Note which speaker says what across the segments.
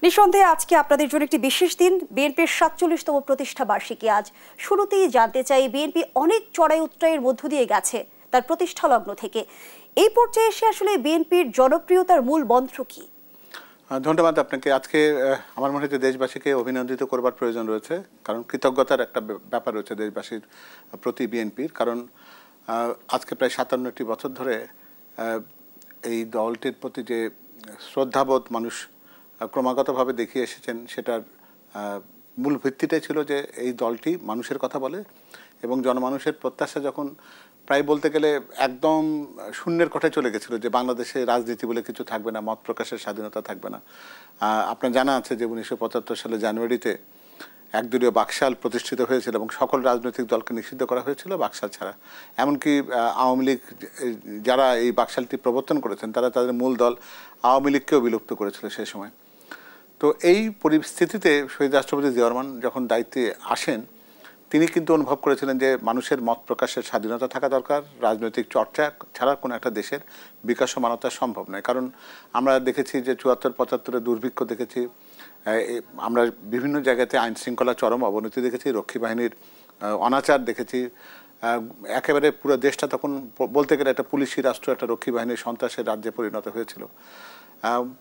Speaker 1: নিঃসন্দেহে আজকে আপনাদের জন্য একটি বিশেষ দিন। বিএনপির ৪৭তম প্রতিষ্ঠা বার্ষিকী আজ। শুরুতেই জানতে চাই, বিএনপি অনেক চড়াই উতরাইয়ের মধ্য দিয়ে গেছে তার প্রতিষ্ঠা লগ্ন থেকে। এই পর্যায়ে এসে আসলে বিএনপির জনপ্রিয়তার মূল মন্ত্র কি?
Speaker 2: ধন্যবাদ আপনাকে। আজকে আমার মনে হয় দেশবাসীকে অভিনন্দিত করবার প্রয়োজন রয়েছে, কারণ কৃতজ্ঞতার একটা ব্যাপার রয়েছে দেশবাসীর প্রতি বিএনপির। কারণ আজকে প্রায় ৫৭টি বছর ধরে এই দলটির প্রতি যে শ্রদ্ধাবোধ মানুষ ক্রমাগতভাবে দেখিয়ে এসেছেন, সেটার মূল ভিত্তিটাই ছিল যে এই দলটি মানুষের কথা বলে এবং জনমানুষের প্রত্যাশা যখন প্রায় বলতে গেলে একদম শূন্যের কোঠায় চলে গেছিল, যে বাংলাদেশে রাজনীতি বলে কিছু থাকবে না, মত প্রকাশের স্বাধীনতা থাকবে না। আপনার জানা আছে যে ১৯৭৫ সালে জানুয়ারিতে একদলীয় বাকশাল প্রতিষ্ঠিত হয়েছিল এবং সকল রাজনৈতিক দলকে নিষিদ্ধ করা হয়েছিল বাকশাল ছাড়া। এমনকি আওয়ামী লীগ যারা এই বাকশালটি প্রবর্তন করেছেন, তারা তাদের মূল দল আওয়ামী লীগকেও বিলুপ্ত করেছিল সেই সময়। তো এই পরিস্থিতিতে শহীদ রাষ্ট্রপতি জিয়া রহমান যখন দায়িত্বে আসেন, তিনি কিন্তু অনুভব করেছিলেন যে মানুষের মত প্রকাশের স্বাধীনতা থাকা দরকার, রাজনৈতিক চর্চা ছাড়া কোনো একটা দেশের বিকাশ ও মানবতা সম্ভব নয়। কারণ আমরা দেখেছি যে ৭৪-৭৫ দুর্ভিক্ষ দেখেছি, আমরা বিভিন্ন জায়গাতে আইন শৃঙ্খলা চরম অবনতি দেখেছি, রক্ষী বাহিনীর অনাচার দেখেছি। একেবারে পুরো দেশটা তখন বলতে গেলে একটা পুলিশি রাষ্ট্র, একটা রক্ষী বাহিনীর সন্ত্রাসের রাজ্যে পরিণত হয়েছিল।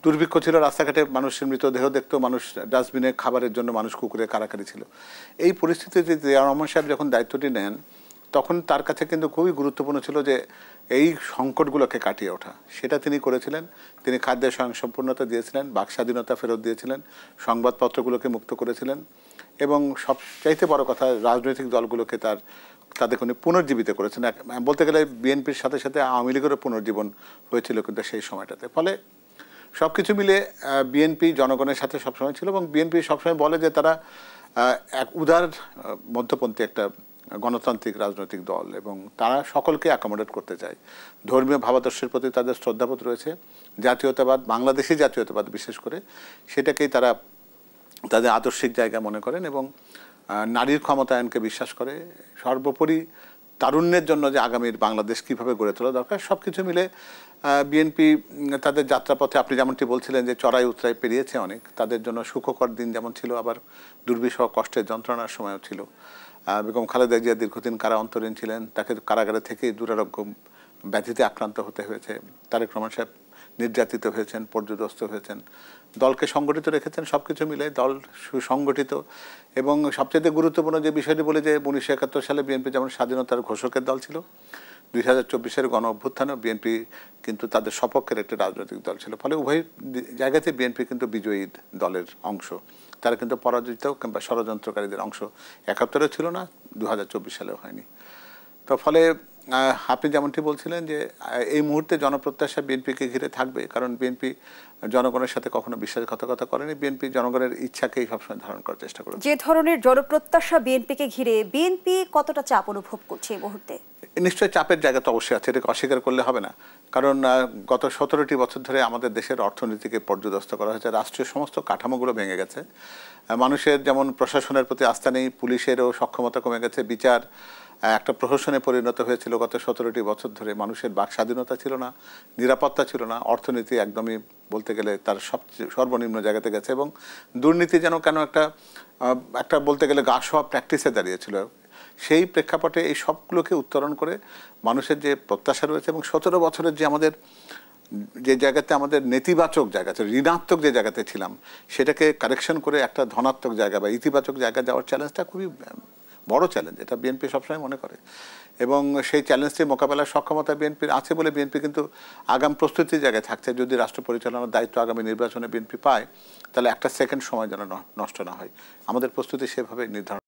Speaker 2: দুর্ভিক্ষ ছিল, রাস্তাঘাটে মানুষের মৃতদেহ দেখতো, মানুষ ডাস্টবিনে খাবারের জন্য মানুষ কুকুরে কারাকারি ছিল। এই পরিস্থিতিতে জিয়া রহমান সাহেব যখন দায়িত্বটি নেন, তখন তার কাছে কিন্তু খুবই গুরুত্বপূর্ণ ছিল যে এই সংকটগুলোকে কাটিয়ে ওঠা। সেটা তিনি করেছিলেন। তিনি খাদ্যের স্বয়ংসম্পূর্ণতা দিয়েছিলেন, বাক স্বাধীনতা ফেরত দিয়েছিলেন, সংবাদপত্রগুলোকে মুক্ত করেছিলেন এবং সবচাইতে বড় কথা, রাজনৈতিক দলগুলোকে তাদের কোনো পুনর্জীবিত করেছেন। বলতে গেলে বিএনপির সাথে সাথে আওয়ামী লীগেরও পুনর্জীবন হয়েছিল কিন্তু সেই সময়টাতে। ফলে সব কিছু মিলে বিএনপি জনগণের সাথে সবসময় ছিল এবং বিএনপি সবসময় বলে যে তারা এক উদার মধ্যপন্থী একটা গণতান্ত্রিক রাজনৈতিক দল এবং তারা সকলকে অ্যাকোমোডেট করতে চায়। ধর্মীয় ভাবাদর্শের প্রতি তাদের শ্রদ্ধাবোধ রয়েছে। জাতীয়তাবাদ, বাংলাদেশি জাতীয়তাবাদ বিশেষ করে, সেটাকেই তারা তাদের আদর্শিক জায়গা মনে করেন এবং নারীর ক্ষমতায়নকে বিশ্বাস করে। সর্বোপরি তারুণ্যের জন্য যে আগামীর বাংলাদেশ কীভাবে গড়ে তোলা দরকার, সব কিছু মিলে বিএনপি তাদের যাত্রাপথে, আপনি যেমনটি বলছিলেন যে চড়াই উতরাই পেরিয়েছে অনেক, তাদের জন্য সুখকর দিন যেমন ছিল, আবার দুর্বিষহ কষ্টের যন্ত্রণার সময়ও ছিল। বেগম খালেদা জিয়া দীর্ঘদিন কারা অন্তরীণ ছিলেন, তাকে কারাগারে থেকেই দুরারোগ্য ব্যাধিতে আক্রান্ত হতে হয়েছে। তারেক রহমান সাহেব নির্যাতিত হয়েছেন, পর্যুদস্ত হয়েছেন। দলকে সংগঠিত রেখেছেন। সব কিছু মিলে দল সুসংগঠিত এবং সবচেয়ে গুরুত্বপূর্ণ যে বিষয়টি বলে যে ১৯৭১ সালে বিএনপি যেমন স্বাধীনতার ঘোষকের দল ছিল, ২০২৪-এর গণ অভ্যুত্থানেও বিএনপি কিন্তু তাদের সপক্ষের একটি রাজনৈতিক দল ছিল। ফলে উভয় জায়গাতে বিএনপি কিন্তু বিজয়ী দলের অংশ। তারা কিন্তু পরাজিত কিংবা ষড়যন্ত্রকারীদের অংশ ৭১-এও ছিল না, ২০২৪ সালেও হয়নি। তো ফলে আপনি যেমনটি বলছিলেন যে এই মুহূর্তে জনপ্রত্যাশা বিএনপিকে ঘিরে থাকবে, কারণ বিএনপি জনগণের সাথে কখনো বিশ্বাসঘাতকতা করেনি। বিএনপি জনগণের ইচ্ছাকেই সবসময় ধারণ করার চেষ্টা করে।
Speaker 1: যে ধরনের জনপ্রত্যাশা বিএনপিকে ঘিরে, বিএনপি কতটা চাপ অনুভব করছে এই মুহূর্তে?
Speaker 2: নিশ্চয়ই চাপের জায়গা তো অবশ্যই আছে, এটাকে অস্বীকার করলে হবে না। কারণ গত ১৭টি বছর ধরে আমাদের দেশের অর্থনীতিকে পর্যদস্ত করা হয়েছে, রাষ্ট্রীয় সমস্ত কাঠামোগুলো ভেঙে গেছে। মানুষের যেমন প্রশাসনের প্রতি আস্থা নেই, পুলিশেরও সক্ষমতা কমে গেছে, বিচার একটা প্রহসনে পরিণত হয়েছিল গত ১৭টি বছর ধরে। মানুষের বাক স্বাধীনতা ছিল না, নিরাপত্তা ছিল না, অর্থনীতি একদমই বলতে গেলে তার সর্বনিম্ন জায়গাতে গেছে এবং দুর্নীতি যেন কেন একটা বলতে গেলে গা শোয়া প্র্যাকটিসে দাঁড়িয়েছিল। সেই প্রেক্ষাপটে এই সবগুলোকে উত্তরণ করে মানুষের যে প্রত্যাশা রয়েছে এবং ১৭ বছরের যে আমাদের যে জায়গাতে আমাদের নেতিবাচক জায়গা আছে, ঋণাত্মক যে জায়গাতে ছিলাম, সেটাকে কারেকশন করে একটা ধনাত্মক জায়গা বা ইতিবাচক জায়গায় যাওয়ার চ্যালেঞ্জটা খুবই বড় চ্যালেঞ্জ, এটা বিএনপি সবসময় মনে করে এবং সেই চ্যালেঞ্জটি মোকাবেলার সক্ষমতা বিএনপির আছে বলে বিএনপি কিন্তু আগাম প্রস্তুতির জায়গায় থাকছে। যদি রাষ্ট্র পরিচালনার দায়িত্ব আগামী নির্বাচনে বিএনপি পায়, তাহলে একটা সেকেন্ড সময় যেন নষ্ট না হয়, আমাদের প্রস্তুতি সেভাবে নির্ধারণ